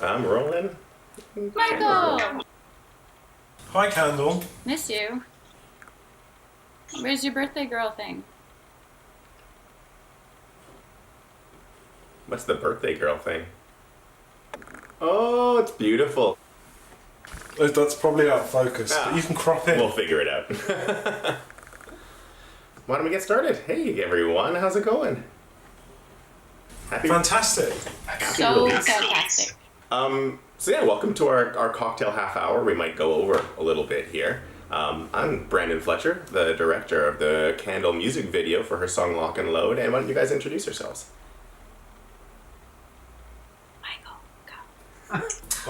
I'm rolling. Michael! Hi, Kandle. Miss you. Where's your birthday girl thing? What's the birthday girl thing? Oh, it's beautiful. That's probably out of focus, but you can crop in. We'll figure it out. Why don't we get started? Hey, everyone. How's it going? Fantastic. So fantastic. So yeah, welcome to our cocktail half hour. We might go over a little bit here. I'm Brandon Fletcher, the director of the Kandle music video for her song Lock and Load. And why don't you guys introduce yourselves? Michael, go.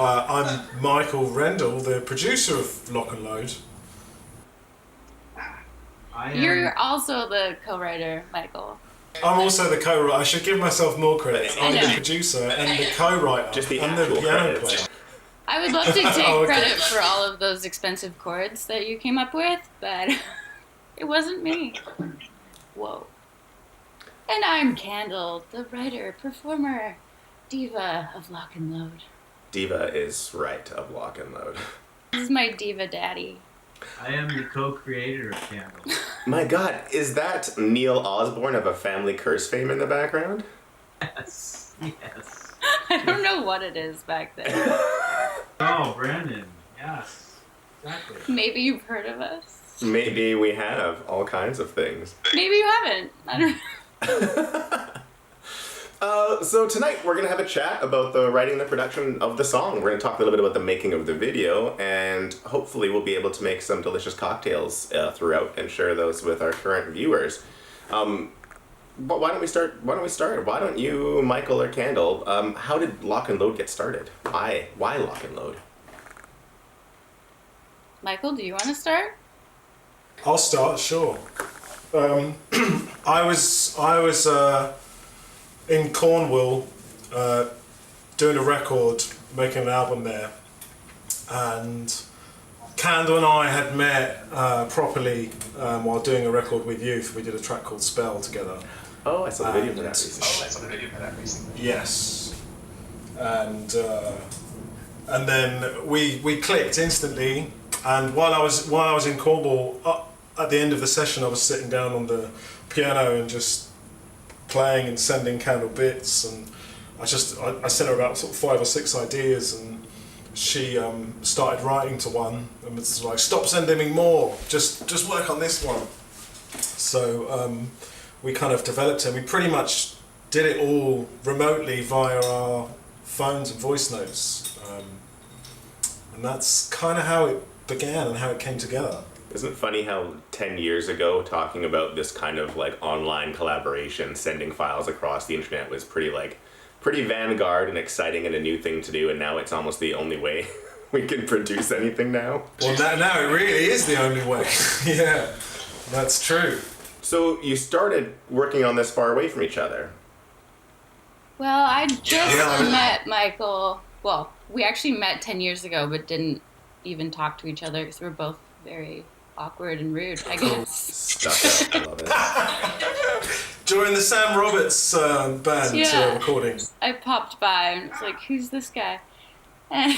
I'm Michael Rendall, the producer of Lock and Load. You're also the co-writer, Michael. I'm also the co-writer. I should give myself more credit. I'm the producer and the co-writer. Just the and the actual piano credits. player. I would love to take Okay. credit for all of those expensive chords that you came up with, but it wasn't me. Whoa. And I'm Kandle, the writer, performer, diva of Lock and Load. Diva is right of Lock and Load. This is my diva daddy. I am the co-creator of Kandle. My God, is that Neil Osborne of A Family Curse fame in the background? Yes. Yes. I don't know what it is back there. Oh, Brandon. Yes. Exactly. Maybe you've heard of us. Maybe we have all kinds of things. Maybe you haven't. I don't know. So tonight we're going to have a chat about the writing and the production of the song. We're going to talk a little bit about the making of the video, and hopefully we'll be able to make some delicious cocktails throughout and share those with our current viewers. But why don't we start? Why don't you, Michael or Kandle, how did Lock and Load get started? Why Lock and Load? Michael, do you want to start? I'll start, sure. I was in Cornwall doing a record, making an album there, and Kandle and I had met properly while doing a record with Youth. We did a track called Spell together. Oh, I saw the video for that recently. Yes, and then we clicked instantly. And while I was in Cornwall, at the end of the session, I was sitting down on the piano and just playing and sending Kandle bits, and I sent her about sort of 5 or 6 ideas, and she started writing to one and was like, "Stop sending me more, just work on this one." So we kind of developed it. We pretty much did it all remotely via our phones and voice notes, and that's kind of how it began and how it came together. Isn't it funny how 10 years ago talking about this kind of like online collaboration, sending files across the internet was pretty vanguard and exciting and a new thing to do, and now it's almost the only way we can produce anything now? Well, now it really is the only way. Yeah, that's true. So you started working on this far away from each other. Well, I just met Michael. Well, we actually met 10 years ago, but didn't even talk to each other because we're both very awkward and rude, I guess. Stuck out. I love it. During the Sam Roberts band recording. I popped by and was like, who's this guy? And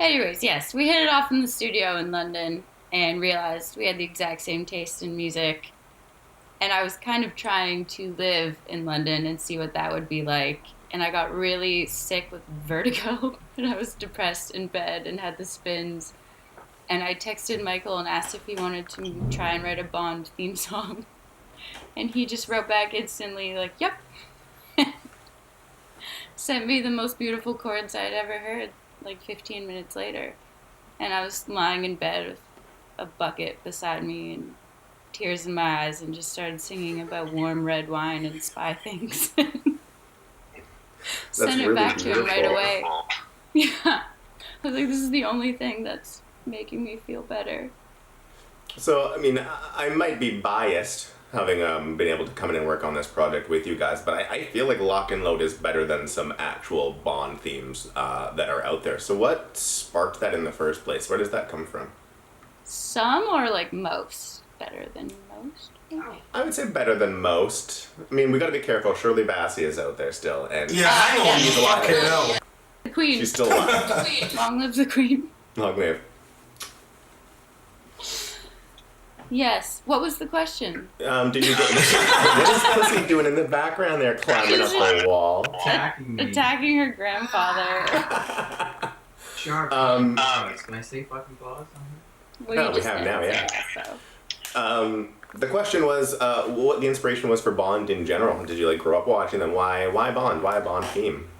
anyways, yes, we hit it off in the studio in London and realized we had the exact same taste in music. And I was kind of trying to live in London and see what that would be like. And I got really sick with vertigo and I was depressed in bed and had the spins. And I texted Michael and asked if he wanted to try and write a Bond theme song. And he just wrote back instantly like, yep. Sent me the most beautiful chords I'd ever heard, like 15 minutes later. And I was lying in bed with a bucket beside me and tears in my eyes and just started singing about warm red wine and spy things. Sent it really back to him right beautiful. away. Yeah. I was like, this is the only thing that's making me feel better. So, I mean, I might be biased having been able to come in and work on this project with you guys, but I feel like Lock and Load is better than some actual Bond themes that are out there. So what sparked that in the first place? Where does that come from? Some or like most? Better than most? Okay. I would say better than most. I mean, we got to be careful. Shirley Bassey is out there still, and Yeah, hang on, yeah. you fucking hell. Queen. She's still alive. Long live the Queen. Long live. Yes. What was the question? Did you get... What is Pussy doing in the background there, climbing up the wall? Attacking me. Attacking her grandfather. Sharp. Can I say fucking claws on her? Well, No, you we just have did, now, yeah. So. The question was, what the inspiration was for Bond in general. Did you like grow up watching them? Why Bond? Why a Bond theme?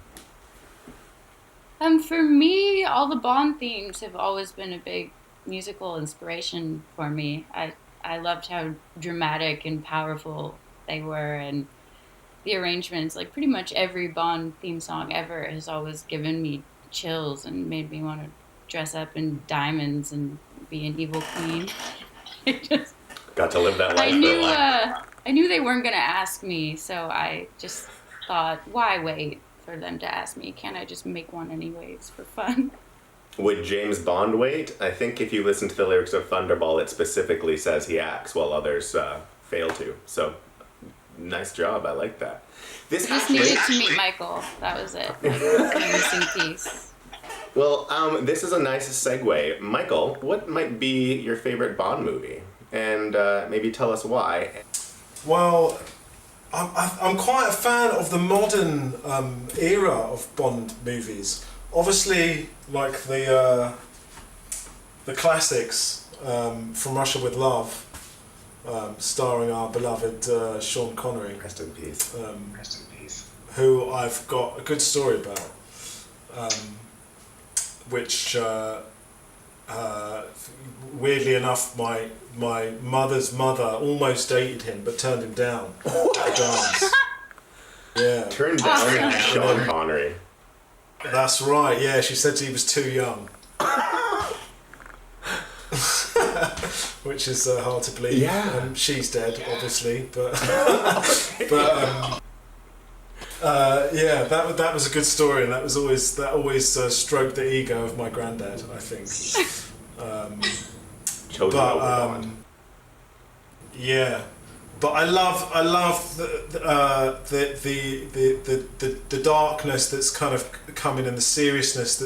For me, all the Bond themes have always been a big musical inspiration for me. I loved how dramatic and powerful they were, and the arrangements. Like pretty much every Bond theme song ever has always given me chills and made me want to dress up in diamonds and be an evil queen. Got to live that life for a while. I knew they weren't going to ask me, so I just thought, why wait for them to ask me? Can't I just make one anyways for fun? Would James Bond wait? I think if you listen to the lyrics of Thunderball, it specifically says he acts while others fail to. So, nice job. I like that. This I just needed to meet Michael. That was it. Like, that's my missing piece. Well, this is a nice segue. Michael, what might be your favorite Bond movie? And maybe tell us why. Well, I'm quite a fan of the modern era of Bond movies. Obviously, like the classics, From Russia with Love, starring our beloved Sean Connery. Rest in peace. Rest in peace. Who I've got a good story about, which weirdly enough, my mother's mother almost dated him but turned him down at the dance. Yeah. Turned down Sean Connery. That's right, yeah, she said he was too young. Which is hard to believe. Yeah. She's dead, obviously, but yeah, that was a good story, and that always stroked the ego of my granddad, I think. Chosen over Bond. Yeah, but I love the darkness that's kind of coming, and the seriousness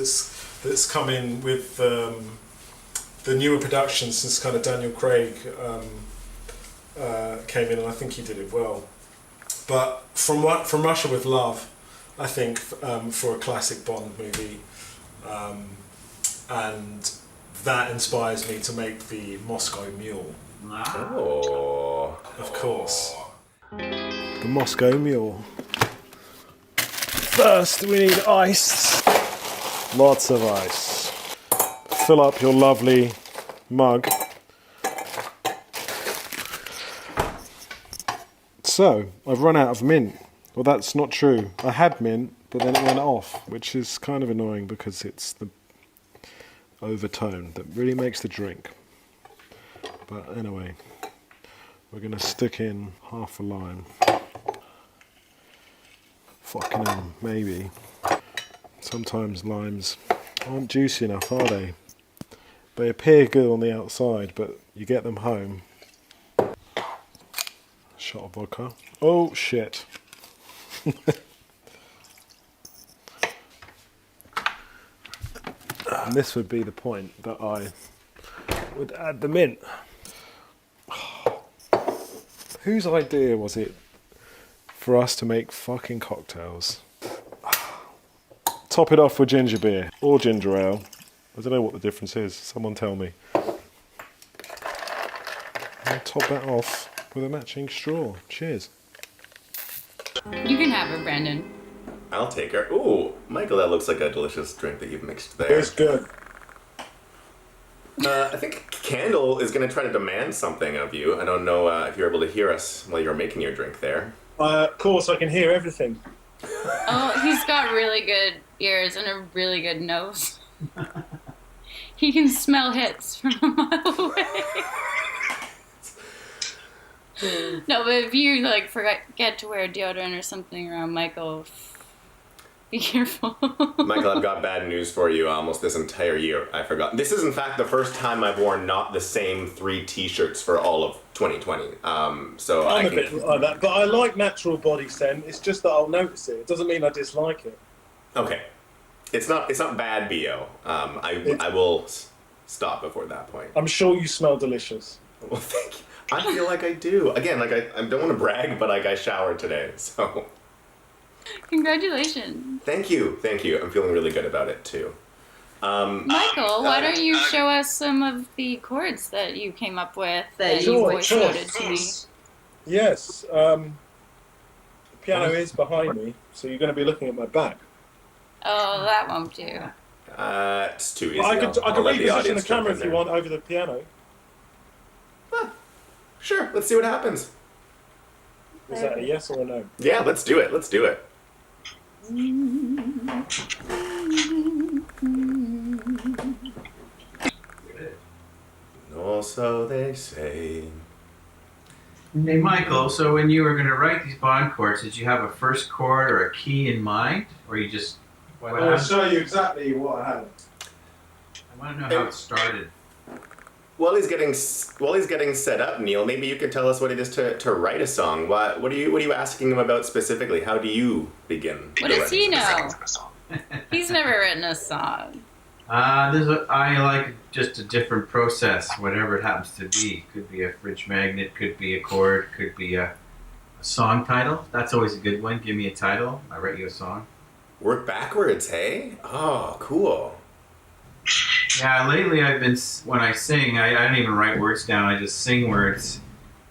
that's coming with the newer productions since kind of Daniel Craig came in, and I think he did it well. But from Russia with Love, I think for a classic Bond movie, and that inspires me to make the Moscow Mule. Oh. Of course. The Moscow Mule. First we need ice. Lots of ice. Fill up your lovely mug. So, I've run out of mint. Well, that's not true. I had mint, but then it went off, which is kind of annoying because it's the overtone that really makes the drink. But anyway, we're going to stick in half a lime. Fucking hell, maybe. Sometimes limes aren't juicy enough, are they? They appear good on the outside, but you get them home. Shot of vodka. Oh shit. And this would be the point that I would add the mint. Whose idea was it for us to make fucking cocktails? Top it off with ginger beer or ginger ale. I don't know what the difference is. Someone tell me. And top that off with a matching straw. Cheers. You can have her, Brandon. I'll take her. Ooh, Michael, that looks like a delicious drink that you've mixed there. It's good. I think Kandle is going to try to demand something of you. I don't know if you're able to hear us while you're making your drink there. Of course, I can hear everything. Oh, he's got really good ears and a really good nose. He can smell hits from a mile away. No, but if you like forget to wear deodorant or something around Michael, be careful. Michael, I've got bad news for you. Almost this entire year, I forgot. This is, in fact, the first time I've worn not the same 3 T-shirts for all of 2020. So I'm a bit like that, but I like natural body scent. It's just that I'll notice it. It doesn't mean I dislike it. Okay. It's not bad BO. I will stop before that point. I'm sure you smell delicious. Well, thank you. I feel like I do. Again, like I don't want to brag, but like I showered today, so. Congratulations. Thank you. I'm feeling really good about it too. Michael, why don't you show us some of the chords that you came up with that you Sure, voice sure. noted to me? Yes. The piano is behind me, so you're going to be looking at my back. Oh, that won't do. It's too easy. I could I'll let reposition the audience jump camera in if you there. want over the piano. Sure, let's see what happens. Is that a yes or a no? Yeah, let's do it. No, so they say. Hey, Michael, so when you were going to write these bond chords, did you have a first chord or a key in mind? Or you just... I'll show you exactly what I had. I want to know how it started. While he's getting set up, Neil, maybe you could tell us what it is to write a song. What are you asking him about specifically? How do you begin? What does he know? He's never written a song. I like just a different process, whatever it happens to be. Could be a fridge magnet, could be a chord, could be a song title. That's always a good one. Give me a title. I write you a song. Work backwards, hey? Oh, cool. Yeah, lately I've been, when I sing, I don't even write words down. I just sing words,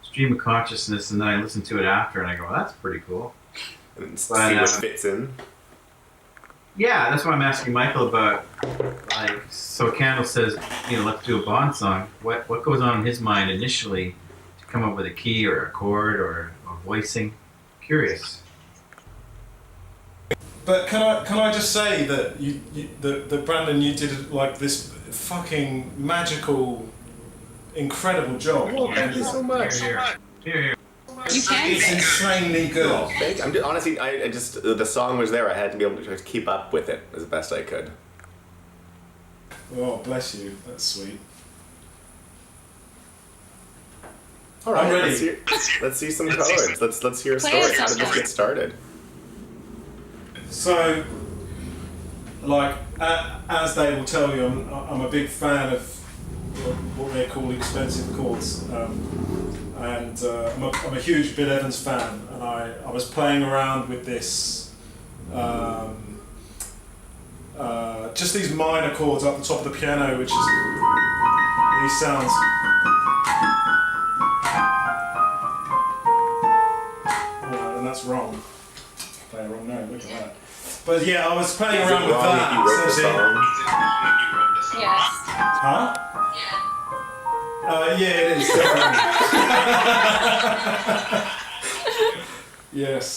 stream of consciousness, and then I listen to it after, and I go, well, that's pretty cool. And see what fits in. Yeah, that's why I'm asking Michael about, like, so Kandle says, let's do a Bond song. What goes on in his mind initially to come up with a key or a chord or voicing? Curious. But can I just say that that Brandon, you did like this fucking magical, incredible job. Oh, thank you so much. Here. You can It's sing. insanely good. Oh, honestly, I just the song was there. I had to be able to just keep up with it as best I could. Oh, bless you. That's sweet. All right, I'm ready. Let's see some chords. Let's hear a Play story. us How did this something. get started? So, like, as they will tell you, I'm a big fan of what they call expensive chords. And I'm a huge Bill Evans fan, and I was playing around with this, just these minor chords up the top of the piano, which is these sounds. Oh, and that's wrong. Play a wrong note. Look at that. But yeah, I was playing Is it around with wrong that you wrote the that. song? Yes. Huh? Yeah, it is. Definitely. Yes.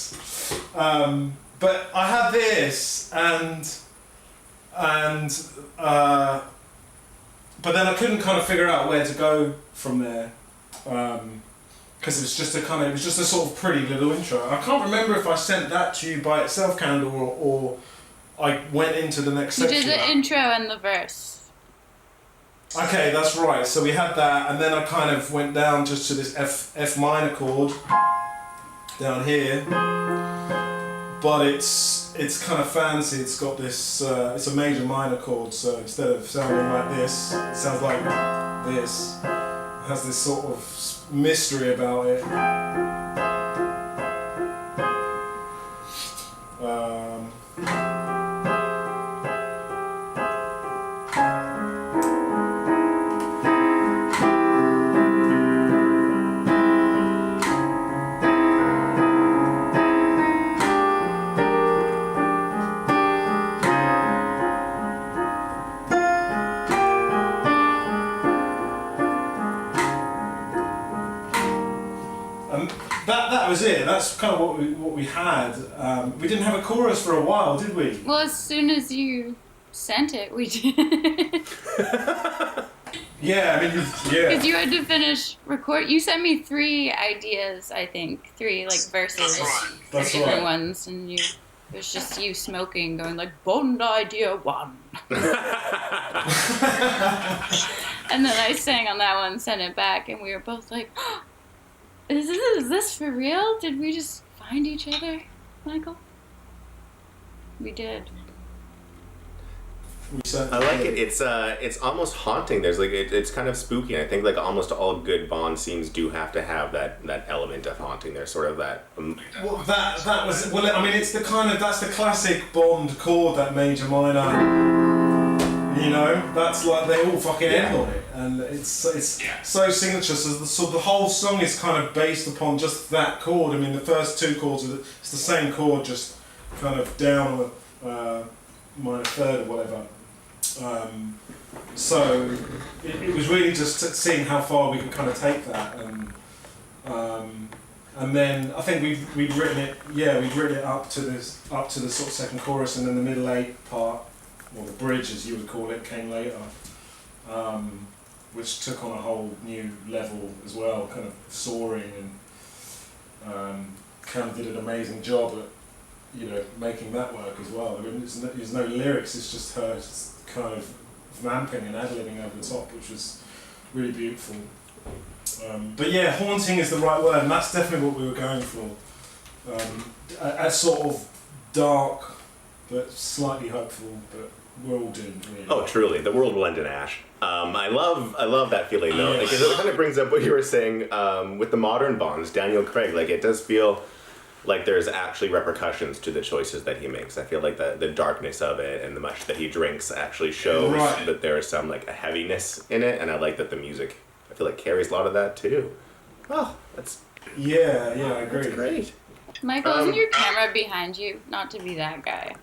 But I had this, but then I couldn't kind of figure out where to go from there, because it was just a sort of pretty little intro. I can't remember if I sent that to you by itself, Kandle, or I went into the next You section. did the intro and the verse. Okay, that's right. So we had that, and then I kind of went down just to this F minor chord down here. But it's kind of fancy. It's got this. It's a major minor chord, so instead of sounding like this, it sounds like this. It has this sort of mystery about it. That was it. That's kind of what we had. We didn't have a chorus for a while, did we? Well, as soon as you sent it, we did. Yeah, I mean, yeah. Because you had to finish record. You sent me 3 ideas, I think. 3 like verses, That's different right. ones, and it was just you smoking, going like Bond idea 1. And then I sang on that one, sent it back, and we were both like, is this for real? Did we just find each other, Michael? We did. We certainly I like did. it. It's almost haunting. There's like it's kind of spooky. I think like almost all good Bond scenes do have to have that element of haunting. There's sort of that. Well, that was well. I mean, it's the kind of that's the classic Bond chord, that major minor. You know, that's like they all fucking end on it, and it's so signature. So the whole song is kind of based upon just that chord. I mean, the first two chords it's the same chord, just kind of down a minor third or whatever. So it was really just seeing how far we could kind of take that, and then I think we'd written it. Yeah, we'd written it up to the sort of second chorus, and then the middle eight part, or the bridge as you would call it, came later, which took on a whole new level as well, kind of soaring, and Cam did an amazing job at making that work as well. I mean, there's no lyrics; it's just her just kind of vamping and ad-libbing over the top, which was really beautiful. But yeah, haunting is the right word, and that's definitely what we were going for. A sort of dark, but slightly hopeful, but we're all doomed, really. Oh, truly, the world will end in ash. I love that feeling though. Like, it kind of brings up what you were saying with the modern Bonds, Daniel Craig. Like, it does feel like there's actually repercussions to the choices that he makes. I feel like the darkness of it and the much that he drinks actually shows that there is some like a heaviness in it, and I like that the music, I feel like, carries a lot of that too. Oh, that's yeah, I agree. That's great. Michael, isn't your camera behind you? Not to be that guy.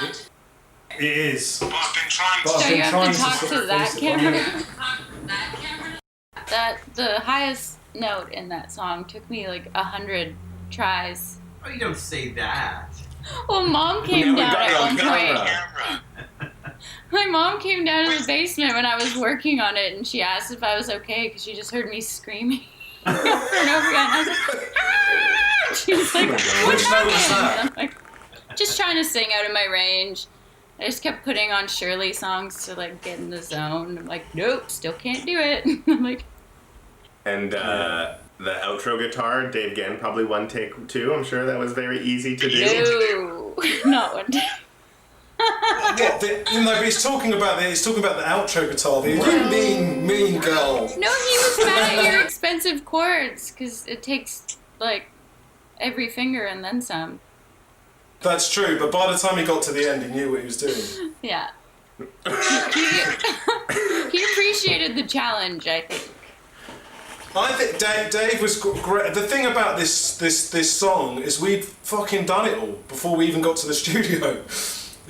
It is. But I've been trying But to. I've So been you have trying to talk sort to of that face it. camera? That the highest note in that song took me like 100 tries. Oh, you don't say that. Well, Mom came Now we down got it at on one camera. point. My mom came down to the basement when I was working on it, and she asked if I was okay because she just heard me screaming over and over again. I was like, ah! She was like, what Which note was happened? that? I'm like, just trying to sing out of my range. I just kept putting on Shirley songs to like get in the zone. I'm like, nope, still can't do it. I'm like, And the outro guitar, Dave Gann, probably one take too. I'm sure that was very easy to do. no, not one day. But he's talking about the outro guitar. You mean girl. No, he was mad at your expensive chords because it takes like every finger and then some. That's true, but by the time he got to the end, he knew what he was doing. Yeah. He appreciated the challenge, I think. I think Dave was great. The thing about this song is we'd fucking done it all before we even got to the studio,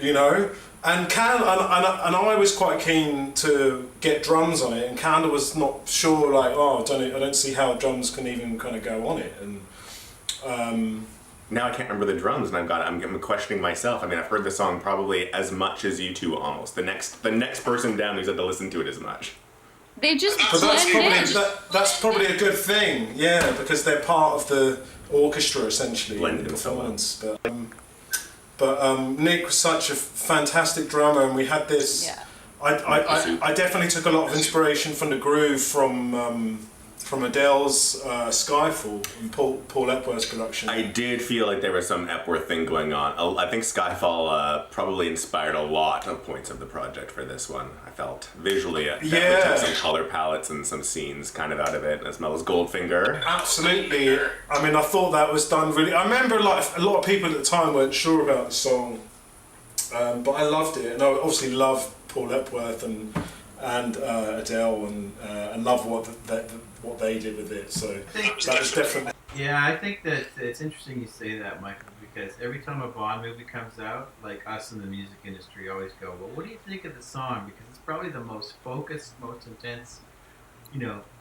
you know. And I was quite keen to get drums on it, and Kandle was not sure. Like, I don't see how drums can even kind of go on it. And Now I can't remember the drums, and I'm questioning myself. I mean, I've heard the song probably as much as you two, almost. The next person down who's had to listen to it as much. They just but blend in. that's probably a good thing, yeah, because they're part of the orchestra essentially in the Blended so well. performance. But Nick was such a fantastic drummer, and we had this. Yeah. I definitely took a lot of inspiration from the groove from Adele's Skyfall and Paul Epworth's production. I did feel like there was some Epworth thing going on. I think Skyfall probably inspired a lot of points of the project for this one. I felt visually it definitely took some color palettes and some scenes kind of out of it, as well as Goldfinger. Absolutely. I mean, I thought that was done really. I remember like a lot of people at the time weren't sure about the song, but I loved it, and I obviously love Paul Epworth and Adele, and love what they did with it. So that was definitely. Yeah, I think that it's interesting you say that, Michael, because every time a Bond movie comes out, like us in the music industry always go, well, what do you think of the song? Because it's probably the most focused, most intense,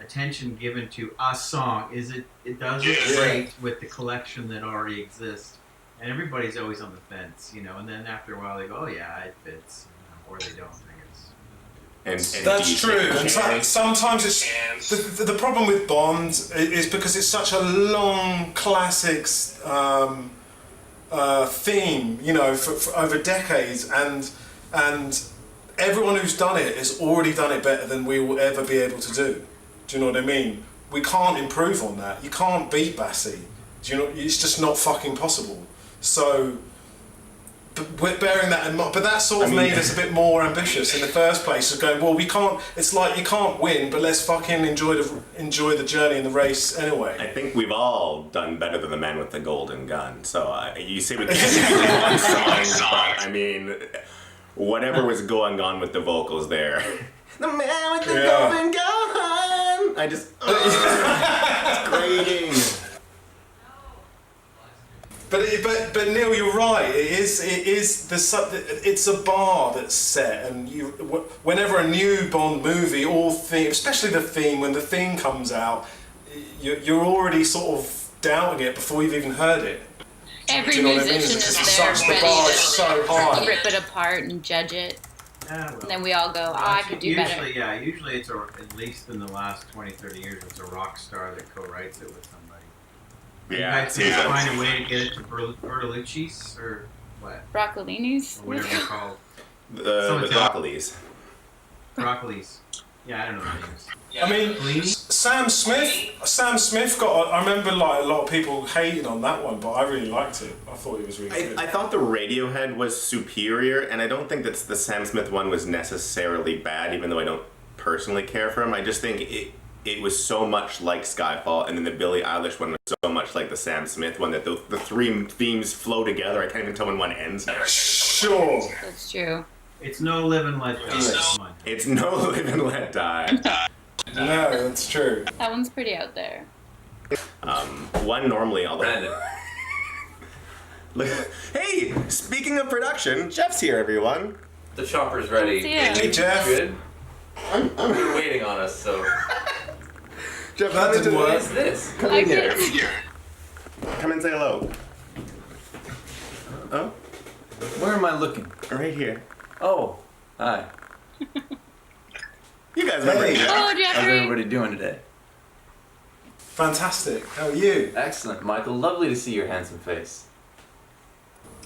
attention given to a song. It does look great with the collection that already exists, and everybody's always on the fence, and then after a while they go, oh yeah, it fits, or they don't. And That's true. And sometimes it's the problem with Bond is because it's such a long classics theme, for over decades, and everyone who's done it has already done it better than we will ever be able to do. Do you know what I mean? We can't improve on that. You can't beat Bassi. Do you know? It's just not fucking possible. So, We're bearing that in mind, but that sort of made us a bit more ambitious in the first place. Of going, well, we can't. It's like you can't win, but let's fucking enjoy the journey and the race anyway. I think we've all done better than the man with the golden gun. So you say we can't do one song, but I mean, whatever was going on with the vocals there. The man with the golden gun. I just it's grating. But Neil, you're right. It's a bar that's set, and whenever a new Bond movie or theme, especially the theme, when the theme comes out, you're already sort of doubting it before you've even heard it. Every Do you know what I mean? musician It's is just there such- ready the bar is to so high. rip it apart and judge it. Yeah, well, And then we all go, oh, I could do better. Usually it's at least in the last 20, 30 years, it's a rock star that co-writes it with somebody. Yeah, You guys can find a way to get it to Bertolucci's or what? Broccolini's? Or whatever they're called. The broccolis. Broccoli's. Yeah, I don't know the names. I mean, Bellini? Sam Smith got. I remember like a lot of people hating on that one, but I really liked it. I thought it was really good. I thought the Radiohead was superior, and I don't think that the Sam Smith one was necessarily bad, even though I don't personally care for him. I just think it was so much like Skyfall, and then the Billie Eilish one was so much like the Sam Smith one that the three themes flow together. I can't even tell when one ends. Sure. That's true. It's No Live and Let Die. It's No Live and Let Die. No, that's true. That one's pretty out there. One normally, although... Brandon. Hey, speaking of production, Jeff's here, everyone. The chopper's ready. See ya. Hey, Jeff. Good. I'm You're waiting on us, so. Jeff, That come into didn't What work. is this? Come I in here. can't- Come and say hello. Oh, Where am I looking? right here. Oh, hi. You guys remember Hey. Jeff? Oh, How's Jeffrey. everybody doing today? Fantastic. How are you? Excellent, Michael. Lovely to see your handsome face.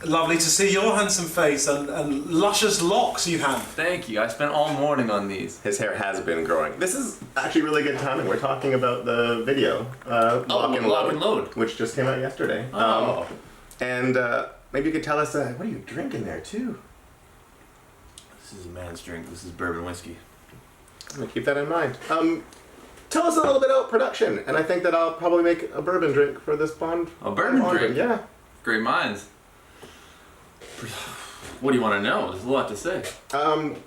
Lovely to see your handsome face and luscious locks you have. Thank you. I spent all morning on these. His hair has been growing. This is actually really good timing. We're talking about the video, Lock and Lock and Load. which just came out yesterday. Oh. And maybe you could tell us, what are you drinking there, too? This is a man's drink. This is bourbon whiskey. I'm gonna keep that in mind. Tell us a little bit about production, and I think that I'll probably make a bourbon drink for this Bond. A bourbon Bond, drink? Yeah. Great minds. What do you want to know? There's a lot to say.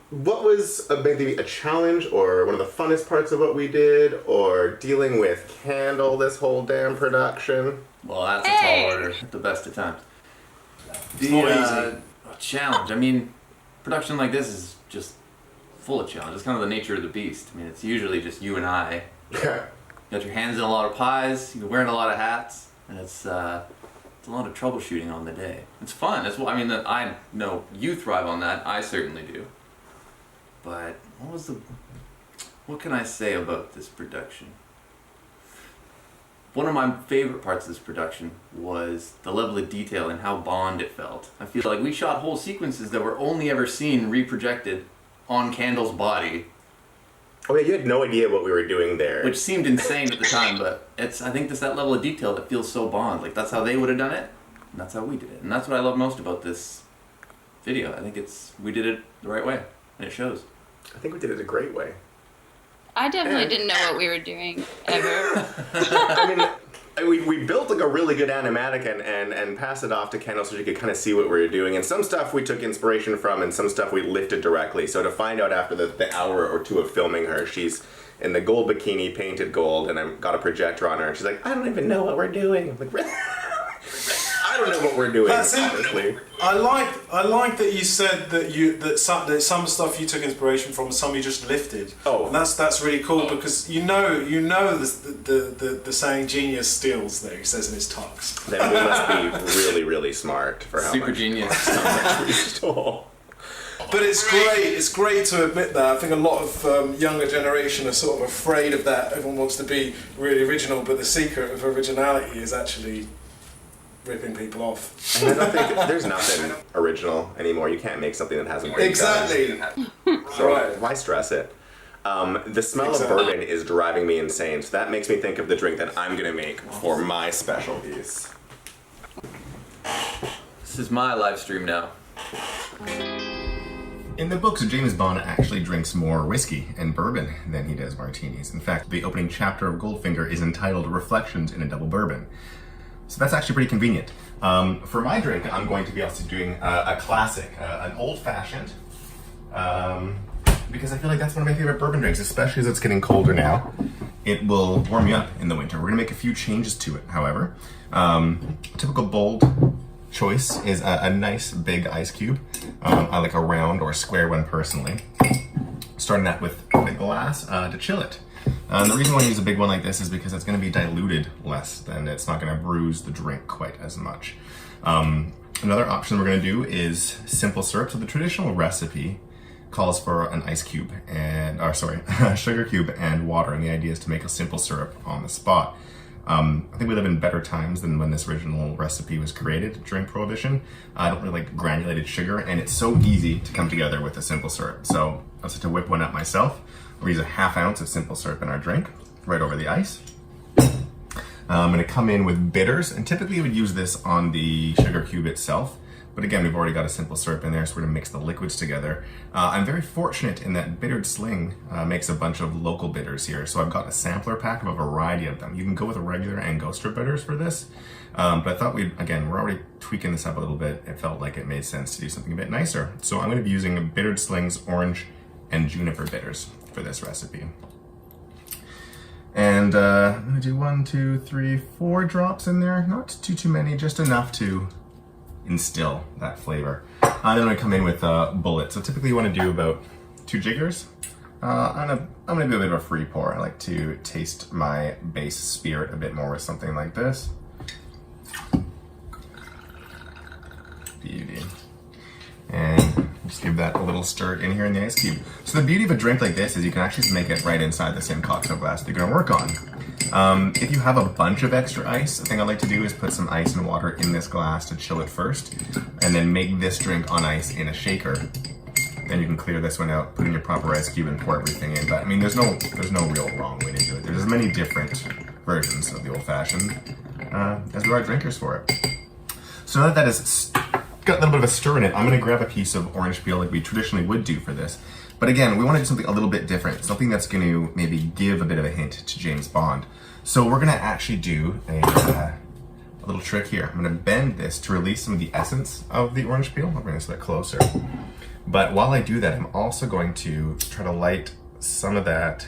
What was maybe a challenge or one of the funnest parts of what we did, or dealing with Kandle this whole damn production? Well, that's a Hey! tall order at the best of times. not easy. Challenge. I mean, production like this is just full of challenge. It's kind of the nature of the beast. I mean, it's usually just you and I. You got your hands in a lot of pies. You're wearing a lot of hats, and it's a lot of troubleshooting on the day. It's fun. That's what I mean. I know you thrive on that. I certainly do. But what can I say about this production? One of my favorite parts of this production was the level of detail and how Bond it felt. I feel like we shot whole sequences that were only ever seen reprojected on Kandle's body, Oh yeah, you had no idea what we were doing there. which seemed insane at the time, but I think it's that level of detail that feels so Bond. Like, that's how they would have done it, and that's how we did it. And that's what I love most about this video. I think we did it the right way, and it shows. I think we did it a great way. I definitely And- didn't know what we were doing ever. I mean, we built like a really good animatic and passed it off to Kandle so she could kind of see what we were doing. And some stuff we took inspiration from, and some stuff we lifted directly. So to find out after the hour or two of filming her, she's in the gold bikini, painted gold, and I've got a projector on her, and she's like, I don't even know what we're doing. I'm like, really? I don't know what we're doing, That's it. honestly. I like that you said that some stuff you took inspiration from, and some you just lifted. Oh. And that's really cool because you know the saying genius steals that he says in his talks. Then we must be really, really smart for how Super much genius. we stole. But it's great. It's great to admit that. I think a lot of younger generation are sort of afraid of that. Everyone wants to be really original, but the secret of originality is actually ripping people off. And I don't think there's nothing original anymore. You can't make something that hasn't been Exactly. done. So Right. why stress it? The smell Exactly. of bourbon is driving me insane. So that makes me think of the drink that I'm gonna make for my specialties. This is my live stream now. In the books, James Bond actually drinks more whiskey and bourbon than he does martinis. In fact, the opening chapter of Goldfinger is entitled Reflections in a Double Bourbon. So that's actually pretty convenient. For my drink, I'm going to be also doing a classic, an old-fashioned, because I feel like that's one of my favorite bourbon drinks, especially as it's getting colder now. It will warm you up in the winter. We're gonna make a few changes to it, however. Typical bold choice is a nice big ice cube. I like a round or square one personally. Starting that with the glass to chill it. The reason why I use a big one like this is because it's going to be diluted less, and it's not going to bruise the drink quite as much. Another option we're going to do is simple syrup. So the traditional recipe calls for an ice cube a sugar cube and water, and the idea is to make a simple syrup on the spot. I think we live in better times than when this original recipe was created during Prohibition. I don't really like granulated sugar, and it's so easy to come together with a simple syrup. So I was to whip one up myself. We use a ½ ounce of simple syrup in our drink, right over the ice. I'm gonna come in with bitters, and typically you would use this on the sugar cube itself. But again, we've already got a simple syrup in there, so we're gonna mix the liquids together. I'm very fortunate in that Bittered Sling makes a bunch of local bitters here. So I've got a sampler pack of a variety of them. You can go with a regular Angostura bitters for this. But I thought we're already tweaking this up a little bit. It felt like it made sense to do something a bit nicer. So I'm gonna be using Bittered Sling's orange and juniper bitters for this recipe. And I'm gonna do 1, 2, 3, 4 drops in there. Not too many, just enough to instill that flavor. Then I'm gonna come in with Bullet. So typically you wanna do about 2 jiggers. I'm gonna do a bit of a free pour. I like to taste my base spirit a bit more with something like this. Beauty. And just give that a little stir in here in the ice cube. So the beauty of a drink like this is you can actually just make it right inside the same cocktail glass that you're gonna work on. If you have a bunch of extra ice, the thing I like to do is put some ice and water in this glass to chill it first, and then make this drink on ice in a shaker. Then you can clear this one out, put in your proper ice cube, and pour everything in. But I mean, there's no real wrong way to do it. There's as many different versions of the old-fashioned as there are drinkers for it. So now that is got a little bit of a stir in it, I'm gonna grab a piece of orange peel like we traditionally would do for this. But again, we wanna do something a little bit different, something that's gonna maybe give a bit of a hint to James Bond. So we're gonna actually do a little trick here. I'm gonna bend this to release some of the essence of the orange peel. I'll bring this a bit closer. But while I do that, I'm also going to try to light some of that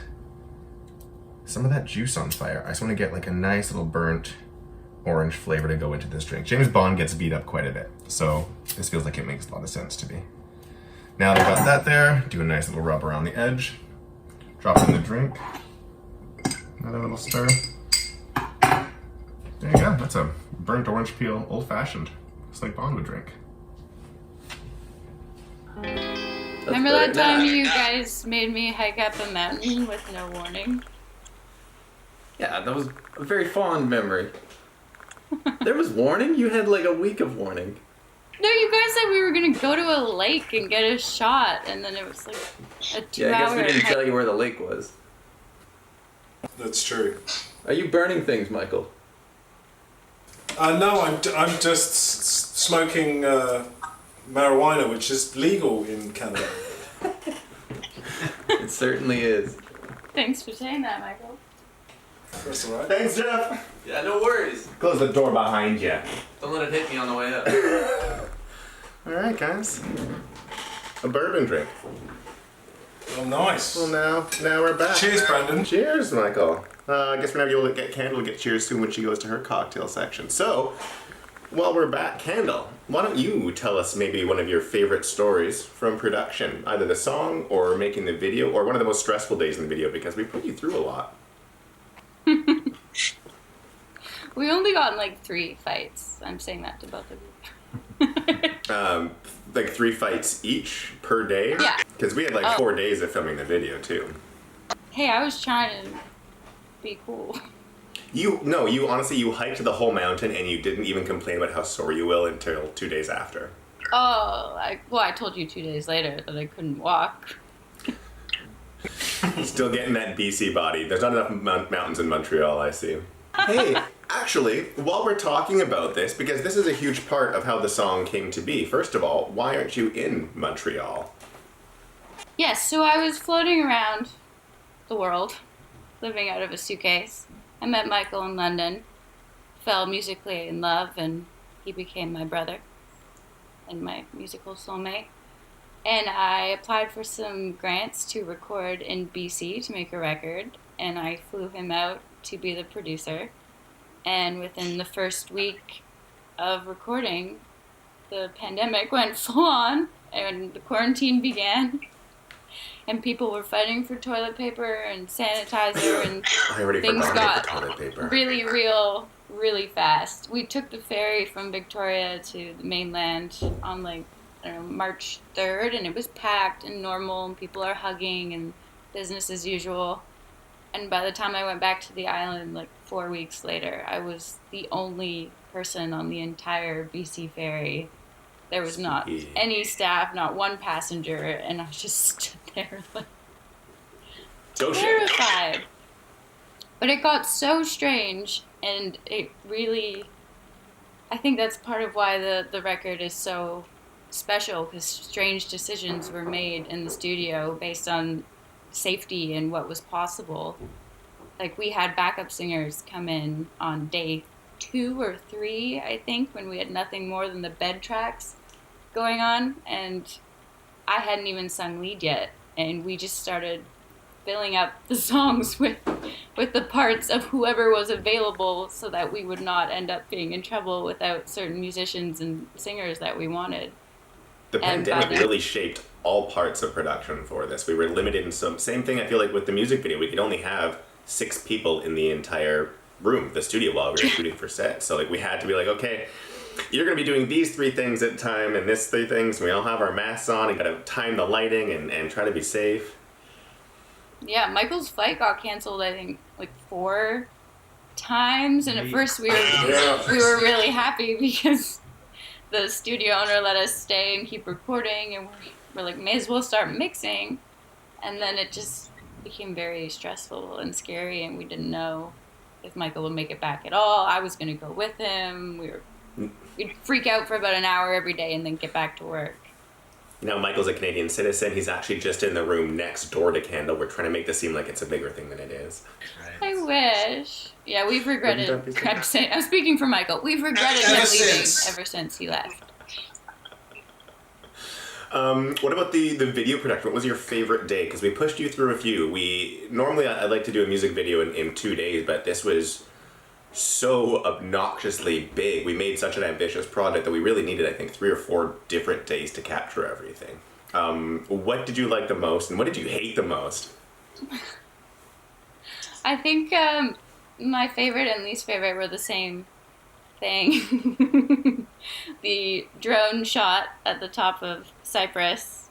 juice on fire. I just wanna get like a nice little burnt orange flavor to go into this drink. James Bond gets beat up quite a bit, so this feels like it makes a lot of sense to me. Now that I've got that there, do a nice little rub around the edge, drop it in the drink, another little stir. There you go, that's a burnt orange peel old-fashioned, just like Bond would drink. Remember that time you guys made me hike up a mountain with no warning? Yeah, that was a very fond memory. There was warning? You had like a week of warning. No, you guys said we were gonna go to a lake and get a shot, and then it was like a 2-hour Yeah, I guess we didn't tell you where the lake was. That's true. Are you burning things, Michael? No, I'm just smoking marijuana, which is legal in Canada. It certainly is. Thanks for saying that, Michael. That's all right. Thanks, Jeff. Yeah, no worries. Close the door behind you. Don't let it hit me on the way up. All right, guys. A bourbon drink. Oh, nice. Well, now we're back. Cheers, Brandon. Cheers, Michael. I guess we're going to get Kandle to get cheers soon when she goes to her cocktail section. So, while we're back, Kandle, why don't you tell us maybe one of your favorite stories from production? Either the song or making the video, or one of the most stressful days in the video, because we put you through a lot. We only got in like 3 fights. I'm saying that to both of you. Like 3 fights each per day? Yeah. Because we had like 4 days of filming the video, too. Hey, I was trying to be cool. You honestly, you hiked the whole mountain and you didn't even complain about how sore you will until 2 days after. Oh, I told you 2 days later that I couldn't walk. Still getting that BC body. There's not enough mountains in Montreal, I see. Hey, Actually, while we're talking about this, because this is a huge part of how the song came to be, first of all, why aren't you in Montreal? Yes, so I was floating around the world, living out of a suitcase. I met Michael in London, fell musically in love, and he became my brother and my musical soulmate. And I applied for some grants to record in BC to make a record, and I flew him out to be the producer. And within the first week of recording, the pandemic went full on, and the quarantine began. And people were fighting for toilet paper and sanitizer, and I already things forgot got about the toilet paper. really real really fast. We took the ferry from Victoria to the mainland on like, I don't know, March 3rd, and it was packed and normal, and people are hugging and business as usual. And by the time I went back to the island, like 4 weeks later, I was the only person on the entire BC ferry. There was not any staff, not one passenger, and I just stood there like terrified. But it got so strange, and it really, I think that's part of why the record is so special, because strange decisions were made in the studio based on safety and what was possible. Like, we had backup singers come in on day 2 or 3, I think, when we had nothing more than the bed tracks going on, and I hadn't even sung lead yet, and we just started filling up the songs with the parts of whoever was available, so that we would not end up being in trouble without certain musicians and singers that we wanted. The pandemic really shaped all parts of production for this. We were limited in some, same thing I feel like with the music video, we could only have 6 people in the entire room, the studio, while we were shooting for set. So like we had to be like, okay, you're going to be doing these 3 things at a time and this 3 things, and we all have our masks on and got to time the lighting and try to be safe. Yeah, Michael's flight got canceled, I think, like 4 times, and at first we were really happy because the studio owner let us stay and keep recording, and we're like, may as well start mixing. And then it just became very stressful and scary, and we didn't know if Michael would make it back at all. I was going to go with him. We'd freak out for about an hour every day and then get back to work. Now Michael's a Canadian citizen. He's actually just in the room next door to Kandle. We're trying to make this seem like it's a bigger thing than it is. I wish. Yeah, we've regretted. I'm speaking for Michael. We've regretted him leaving ever since he left. What about the video production? What was your favorite day? Because we pushed you through a few. Normally I'd like to do a music video in 2 days, but this was so obnoxiously big. We made such an ambitious project that we really needed, I think, 3 or 4 different days to capture everything. What did you like the most, and what did you hate the most? I think my favorite and least favorite were the same thing. The drone shot at the top of Cyprus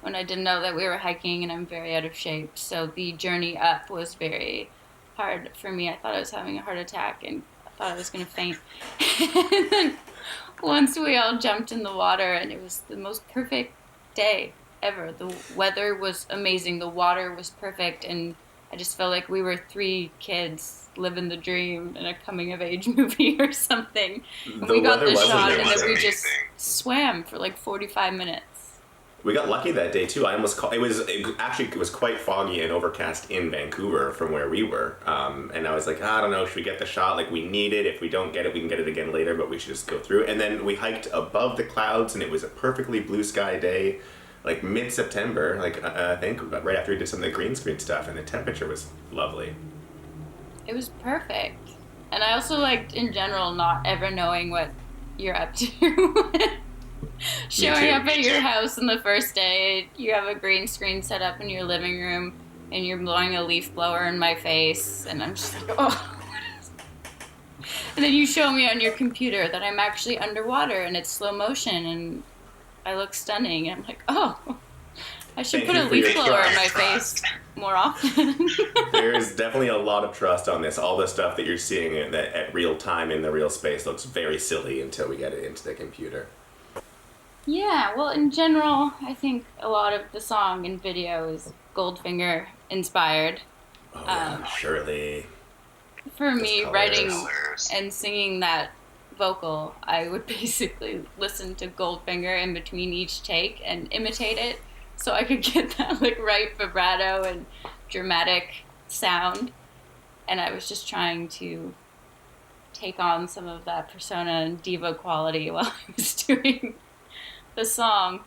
when I didn't know that we were hiking and I'm very out of shape. So the journey up was very hard for me. I thought I was having a heart attack and I thought I was going to faint. And then once we all jumped in the water, and it was the most perfect day ever. The weather was amazing. The water was perfect, and I just felt like we were 3 kids living the dream in a coming-of-age movie or something. And we got the shot, and then we just swam for like 45 minutes. We got lucky that day too. It was quite foggy and overcast in Vancouver from where we were, and I was like, I don't know, should we get the shot? Like, we need it. If we don't get it, we can get it again later, but we should just go through. And then we hiked above the clouds, and it was a perfectly blue sky day, like mid-September, like I think right after we did some of the green screen stuff, and the temperature was lovely. It was perfect. And I also liked, in general, not ever knowing what you're up to. Showing up at your house on the first day, you have a green screen set up in your living room, and you're blowing a leaf blower in my face, and I'm just like, oh. And then you show me on your computer that I'm actually underwater, and it's slow motion, and I look stunning, and I'm like, oh, I should put a leaf blower in my face more often. There's definitely a lot of trust on this. All the stuff that you're seeing at real time in the real space looks very silly until we get it into the computer. Yeah, well, in general, I think a lot of the song and video is Goldfinger inspired. Oh, yeah, surely. for me, writing hilarious. and singing that vocal, I would basically listen to Goldfinger in between each take and imitate it so I could get that like right vibrato and dramatic sound. And I was just trying to take on some of that persona and diva quality while I was doing the song.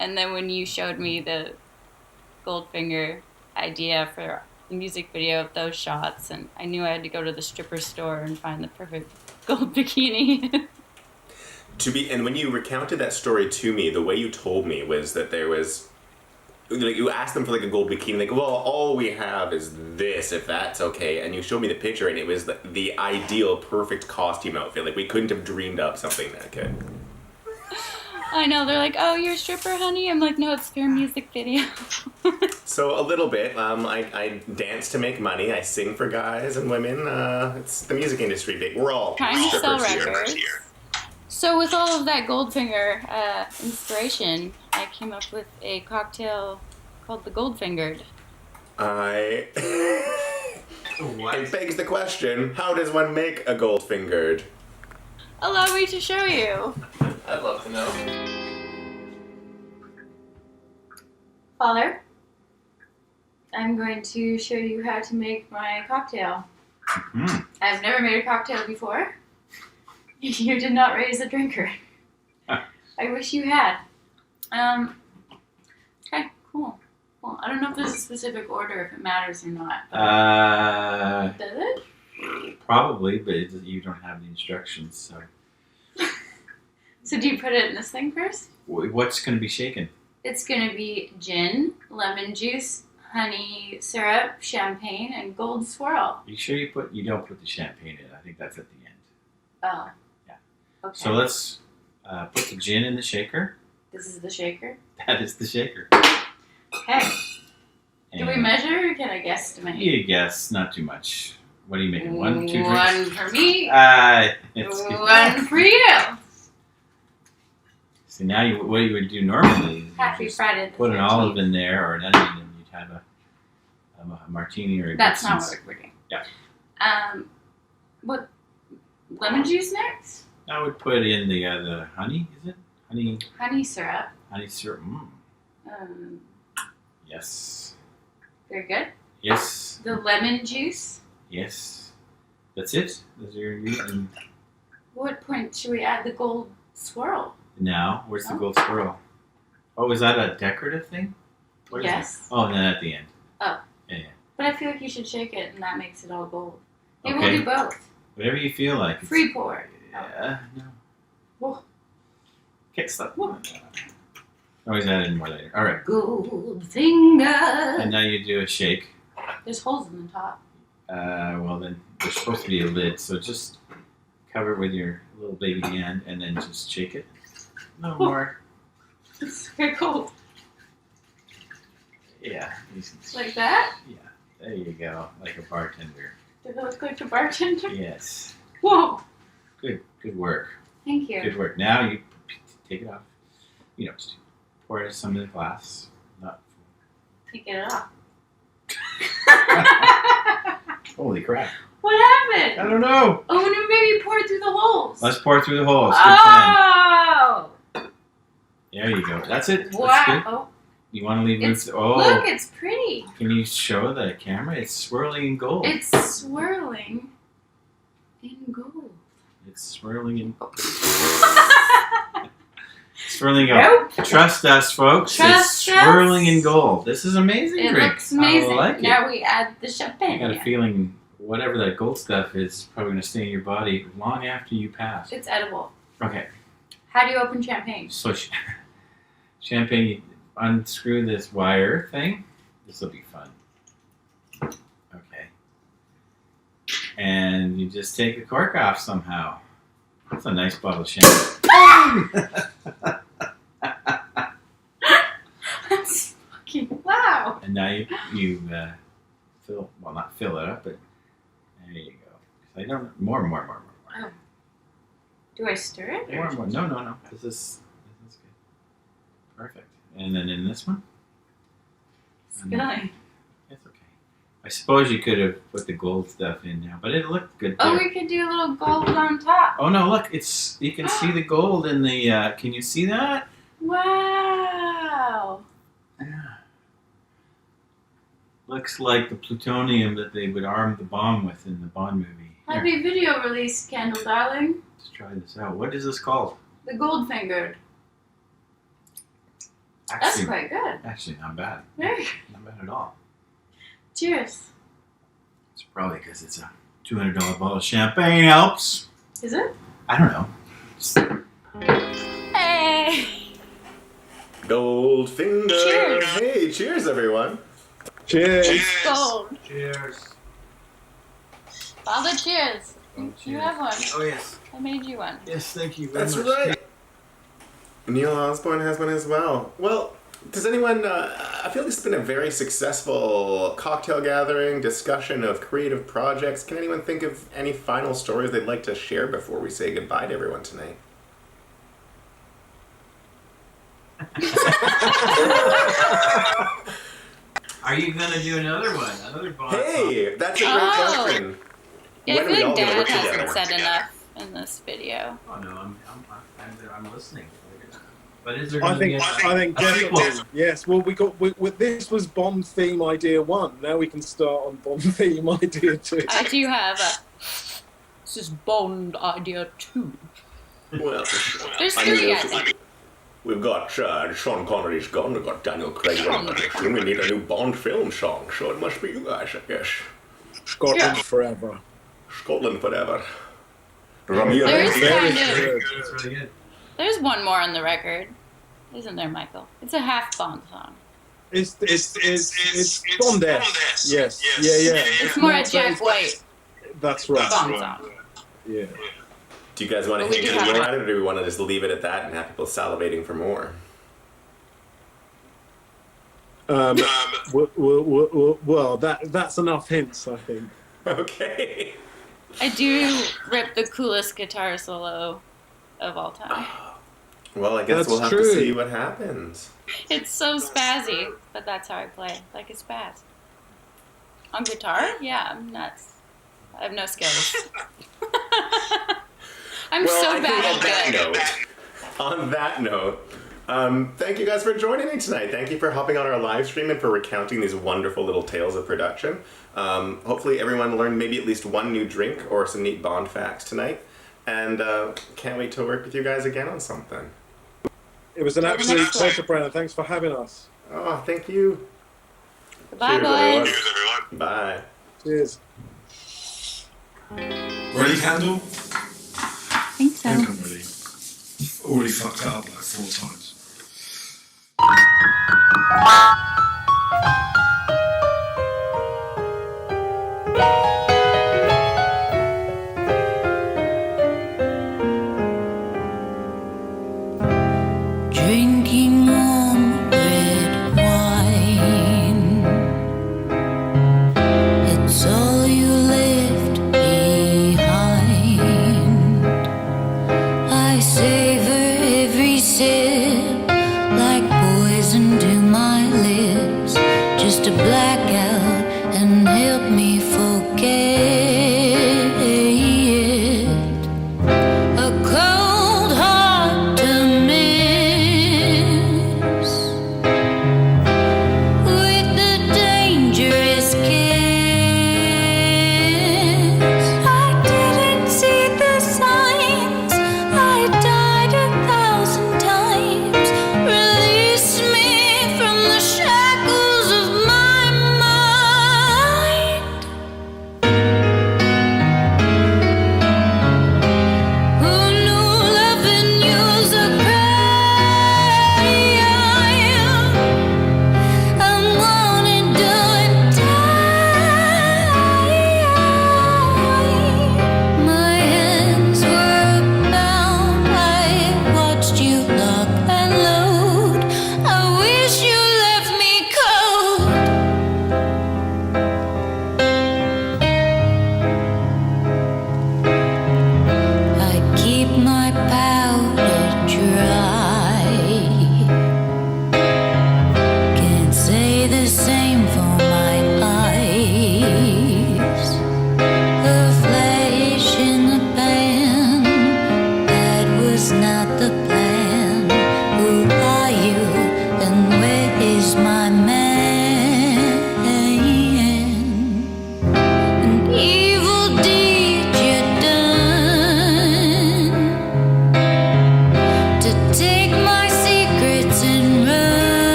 And then when you showed me the Goldfinger idea for the music video of those shots, and I knew I had to go to the stripper store and find the perfect gold bikini. And when you recounted that story to me, the way you told me was that there was, like, you asked them for like a gold bikini, like, well, all we have is this, if that's okay. And you showed me the picture, and it was the ideal, perfect costume outfit. Like, we couldn't have dreamed up something that good. I know, they're like, oh, you're a stripper, honey? I'm like, no, it's for a music video. So a little bit. I dance to make money. I sing for guys and women. It's the music industry. We're all Trying to sell strippers records. here. So with all of that Goldfinger inspiration, I came up with a cocktail called the Goldfingered. It begs the question, how does one make a Goldfingered? Allow me to show you. I'd love to know. Father, I'm going to show you how to make my cocktail. Mm. I've never made a cocktail before. You did not raise a drinker. I wish you had. Okay, cool. Well, I don't know if there's a specific order, if it matters or not. Does it? Probably, but you don't have the instructions, so. So do you put it in this thing first? What's going to be shaken? It's going to be gin, lemon juice, honey syrup, champagne, and gold swirl. You sure you don't put the champagne in? I think that's at the end. Oh. Yeah. Okay. So let's put the gin in the shaker. This is the shaker. That is the shaker. Okay. Do we And measure or can I guesstimate? you guess, not too much. What are you making? 1, 2 drinks? One for me. It's good. One for you. So now what you would do normally is Happy you just Friday the put an 13th. olive in there or an onion, and you'd have a martini or a That's not Gibson's. what we're doing. Yeah. What? Lemon juice next? I would put in the honey. Is it Honey syrup. honey syrup? Yes. Very good. Yes. The lemon juice. Yes. That's it. Those are your ingredients. What point should we add the gold swirl? Now, where's the Oh. gold swirl? Oh, is that a decorative thing? What is Yes. it? Oh, and then at the end. Oh. Yeah. But I feel like you should shake it and that makes it all gold. Maybe Okay. we'll do both. Whatever you feel like. Free pour. Yeah. No. Whoa. Kick stuff. Whoa. Always add in more later. All right. Gold finger. And now you do a shake. There's holes in the top. Well, then there's supposed to be a lid, so just cover it with your little baby hand and then just shake it. No more. It's very cold. Yeah. Like that? Yeah. There you go. Like a bartender. Did it look like a bartender? Yes. Whoa. Good work. Thank you. Good work. Now you take it off. You know, just pour it some in the glass. Not Take it off. Holy crap. What happened? I don't know. Oh, no, maybe pour it through the holes. Let's pour through the holes. Good plan. Oh! There you go. That's it. That's Wow. good. Oh, You want to leave room? it's, Oh, look, it's pretty. can you show the camera? It's swirling in gold. It's swirling in gold. It's swirling in swirling in gold. Nope. Trust us, folks. Trust it's swirling us. in gold. This is amazing It drink. looks amazing. I like it. Now we add the I champagne. got a feeling whatever that gold stuff is probably going to stay in your body long after you pass. It's edible. Okay. How do you open champagne? So champagne, you unscrew this wire thing. This will be fun. Okay. And you just take the cork off somehow. That's a nice bottle of champagne. That's fucking wow. And now you not fill it up, but there you go. I don't more. Oh. Do I stir it? More. No. This is good. Perfect. And then in this one. Spilling. It's okay. I suppose you could have put the gold stuff in now, but it looked good there. Oh, we could do a little gold on top. Oh no! Look, you can see the gold in the. Can you see that? Wow. Yeah. Looks like the plutonium that they would arm the bomb with in the Bond movie. Here, Happy video release, Kandle, darling. let's try this out. What is this called? The gold fingered. That's Actually, quite good. actually not bad. Very Not bad at all. Cheers. It's probably because it's a $200 bottle of champagne helps. Is it? I don't know. Hey. Goldfinger. Cheers. Hey, cheers, everyone. Cheers. Gold. Cheers. Father, cheers. Oh, You cheers. have one. Oh yes. I made you one. Yes, thank you very That's much. right. Neil Osborne has one as well. Well, does anyone, I feel this has been a very successful cocktail gathering, discussion of creative projects. Can anyone think of any final stories they'd like to share before we say goodbye to everyone tonight? Are you gonna do another one? Another Bond song? Hey, that's a great Oh. question. Yeah, When I are we feel all like gonna Dad work hasn't together? said enough in this video. Oh no, I'm listening. But is there I gonna be think a definitely sequel? yes. Well, this was Bond theme idea 1. Now we can start on Bond theme idea 2. I do have a. This is Bond idea 2. Well, There's I mean, 3, I think. we've got Sean Connery's gone, we've got Daniel Craig on the edition. We need a new Bond film song, so it must be you guys, I guess. Scotland Yeah. forever. Scotland forever. There Ramirez. is Very kind of. good. That's really good. There's one more on the record, isn't there, Michael? It's a half Bond song. It's Bond-esque. Yes. Yeah. It's more a That's- Jack White That's right. Bond song. Yeah. Do you guys want to But we hint do any have more one. at it, or do we want to just leave it at that and have people salivating for more? Well, that's enough hints, I think. Okay. I do rip the coolest guitar solo of all time. Well, I guess That's we'll have to true. see what happens. It's so spazzy, but that's how I play, like a spaz. On guitar? Yeah, I'm nuts. I have no skills. I'm Well, so I think bad on that at good. note, thank you guys for joining me tonight. Thank you for hopping on our live stream and for recounting these wonderful little tales of production. Hopefully everyone learned maybe at least one new drink or some neat Bond facts tonight. And can't wait to work with you guys again on something. It was an Till the absolute next one. pleasure, Brandon. Thanks for having us. Oh, thank you. Goodbye, Cheers, boys. everyone. Bye. Cheers. Ready, Kandle? I think so. I think I'm ready. Already fucked it up like 4 times.